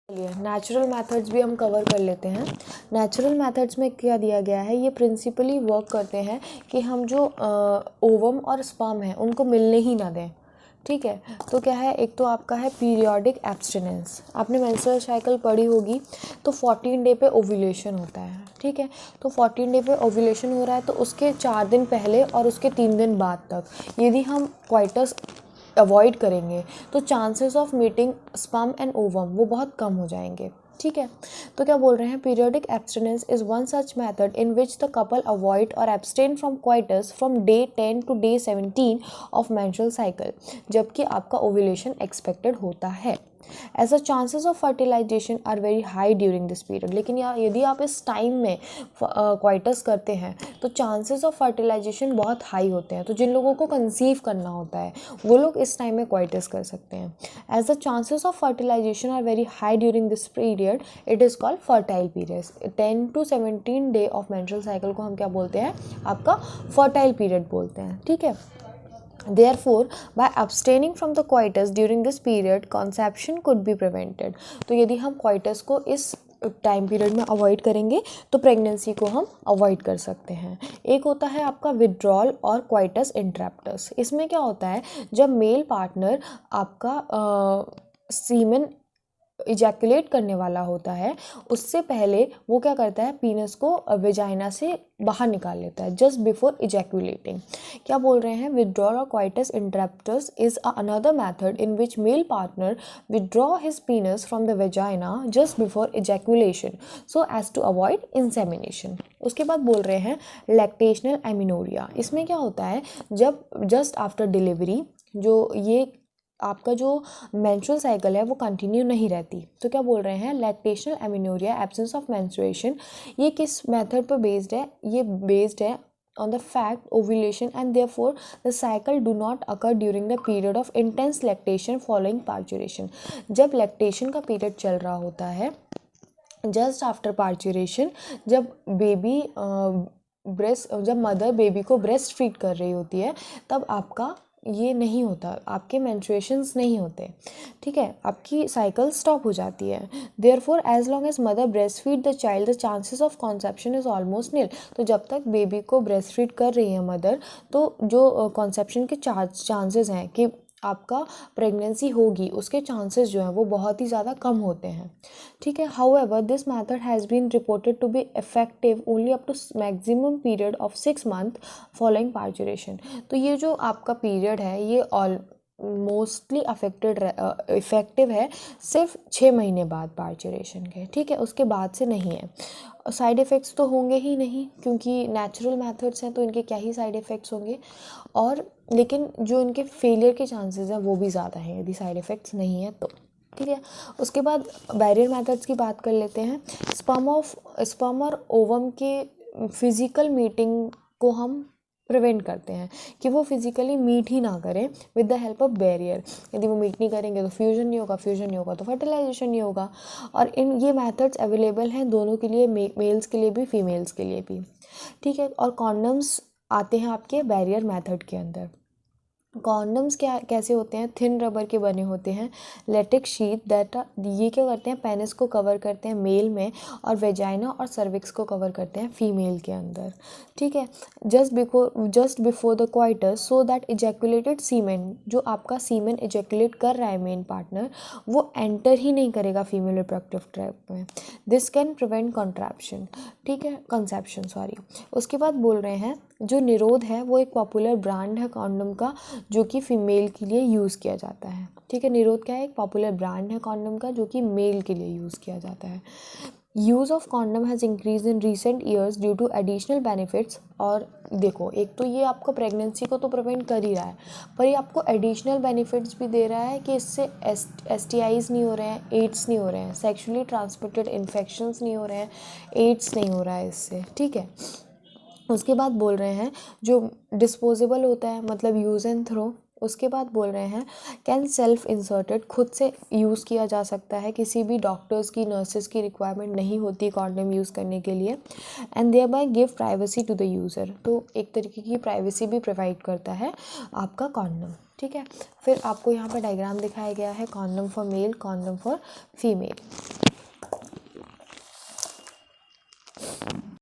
चलिए natural methods भी हम कवर कर लेते हैं। नेचुरल मेथड्स में क्या दिया गया है, ये प्रिंसिपली वर्क करते हैं कि हम जो ओवम और स्पर्म है उनको मिलने ही ना दें। ठीक है, तो क्या है, एक तो आपका है पीरियोडिक एब्स्टिनेंस। आपने मेंस्ट्रुअल साइकिल पढ़ी होगी, तो 14 डे पे ओव्यूलेशन होता है। ठीक है, तो 14 डे पे ओव्यूलेशन हो रहा है, तो उसके 4 दिन पहले और उसके 3 दिन बाद तक यदि हम क्वाइटस अवॉइड करेंगे तो chances of meeting sperm and ovum वो बहुत कम हो जाएंगे। ठीक है, तो क्या बोल रहे हैं, periodic abstinence is one such method in which the couple avoid और abstain from coitus from day 10 to day 17 of menstrual cycle, जबकि आपका ओव्यूलेशन एक्सपेक्टेड होता है। As a chances of fertilisation are very high during this period. लेकिन यदि आप इस time में क्वाइटस करते हैं तो चांसेस ऑफ फर्टिलाइजेशन बहुत हाई होते हैं। तो जिन लोगों को कंसीव करना होता है वो लोग इस टाइम में क्वाइटस कर सकते हैं। As the chances of fertilisation are very high during this period, it is called fertile period. 10 to 17 day of menstrual cycle को हम क्या बोलते हैं, आपका फर्टाइल पीरियड बोलते हैं। ठीक है, Therefore, by abstaining from the coitus during this period, conception could be prevented. तो यदि हम coitus को इस टाइम पीरियड में अवॉइड करेंगे तो प्रेगनेंसी को हम अवॉइड कर सकते हैं। एक होता है आपका विड्रॉल और क्वाइटस इंटरप्टस। इसमें क्या होता है, जब मेल पार्टनर आपका सीमेन इजैकुलेट करने वाला होता है, उससे पहले वो क्या करता है, पीनस को वेजाइना से बाहर निकाल लेता है जस्ट बिफोर इजैकुलेटिंग। क्या बोल रहे हैं, विड्रॉल और coitus interruptus is another method in which male partner withdraw his penis from the vagina just before ejaculation so as to avoid insemination. उसके बाद बोल रहे हैं लैक्टेशनल एमिनोरिया। इसमें क्या होता है, जब जस्ट आफ्टर डिलीवरी जो ये आपका जो मेंस्ट्रुअल साइकिल है वो कंटिन्यू नहीं रहती, तो क्या बोल रहे हैं, lactational amenorrhoea, absence of menstruation. ये किस मेथड पर बेस्ड है, ये बेस्ड है on the fact ovulation and therefore the cycle do not occur during the period of intense lactation following parturition। जब लैक्टेशन का पीरियड चल रहा होता है, जस्ट आफ्टर पार्चुरेशन, जब बेबी जब मदर बेबी को ब्रेस्ट फीड कर रही होती है, तब आपका ये नहीं होता, आपके मेंस्ट्रुएशंस नहीं होते। ठीक है, आपकी साइकिल स्टॉप हो जाती है। Therefore as long as mother breast feed the child the chances of conception is almost nil. तो जब तक बेबी को ब्रेस्ट फीड कर रही है मदर, तो जो कॉन्सेप्शन के चांसेस हैं कि आपका प्रेगनेंसी होगी, उसके चांसेस जो हैं वो बहुत ही ज़्यादा कम होते हैं। ठीक है, however this method has been reported to be effective only up to maximum period of 6 month following parturition. तो ये जो आपका पीरियड है ये ऑल मोस्टली इफेक्टिव है सिर्फ 6 महीने बाद पार्चुरेशन के। ठीक है, उसके बाद से नहीं है। साइड इफ़ेक्ट्स तो होंगे ही नहीं, क्योंकि नेचुरल मेथड्स हैं तो इनके क्या ही साइड इफ़ेक्ट्स होंगे, और लेकिन जो इनके फेलियर के चांसेस हैं वो भी ज़्यादा हैं यदि साइड इफ़ेक्ट्स नहीं है तो। ठीक है, उसके बाद बैरियर मेथड्स की बात कर लेते हैं। स्पर्म और ओवम के फिज़िकल मीटिंग को हम प्रिवेंट करते हैं कि वो फिज़िकली मीट ही ना करें with the help of barrier. यदि वो मीट नहीं करेंगे तो फ्यूजन नहीं होगा, फ्यूजन नहीं होगा तो फर्टिलाइजेशन नहीं होगा। और ये मेथड्स अवेलेबल हैं दोनों के लिए, मेल्स के लिए भी फीमेल्स के लिए भी। ठीक है, और कॉन्डम्स आते हैं आपके बैरियर मेथड के अंदर। कॉन्डम्स कैसे होते हैं, थिन रबर के बने होते हैं, लेटेक्स शीट दैट ये क्या करते हैं, पेनिस को कवर करते हैं मेल में, और वेजाइना और सर्विक्स को कवर करते हैं फीमेल के अंदर। ठीक है, just before the coitus so that ejaculated semen, जो आपका सीमेन इजैकुलेट कर रहा है मेन पार्टनर, वो एंटर ही नहीं करेगा फीमेल रिप्रोडक्टिव ट्रैक्ट में। This can prevent contraception. ठीक है, कंसेप्शन सॉरी। उसके बाद बोल रहे हैं जो निरोध है वो एक पॉपुलर ब्रांड है कॉन्डम का, जो कि फीमेल के लिए यूज़ किया जाता है। ठीक है, निरोध क्या है, एक पॉपुलर ब्रांड है कॉन्डम का जो कि मेल के लिए यूज़ किया जाता है। Use of condom has increase in recent years due to additional benefits. और देखो, एक तो ये आपको प्रेगनेंसी को तो प्रिवेंट कर ही रहा है, पर ये आपको एडिशनल बेनिफिट्स भी दे रहा है कि इससे STIs नहीं हो रहे हैं, एड्स नहीं हो रहे हैं, सेक्शुअली ट्रांसमिटेड इन्फेक्शंस नहीं हो रहे हैं, एड्स नहीं हो रहा है इससे। ठीक है, उसके बाद बोल रहे हैं जो डिस्पोजेबल होता है, मतलब यूज़ एंड थ्रो। उसके बाद बोल रहे हैं कैन सेल्फ इंसर्टेड, खुद से यूज़ किया जा सकता है, किसी भी डॉक्टर्स की नर्सेस की रिक्वायरमेंट नहीं होती कॉन्डम यूज़ करने के लिए। And thereby give privacy to the user, तो एक तरीके की प्राइवेसी भी प्रोवाइड करता है आपका कॉन्डम। ठीक है, फिर आपको यहाँ पर डायग्राम दिखाया गया है, condom for male, condom for female.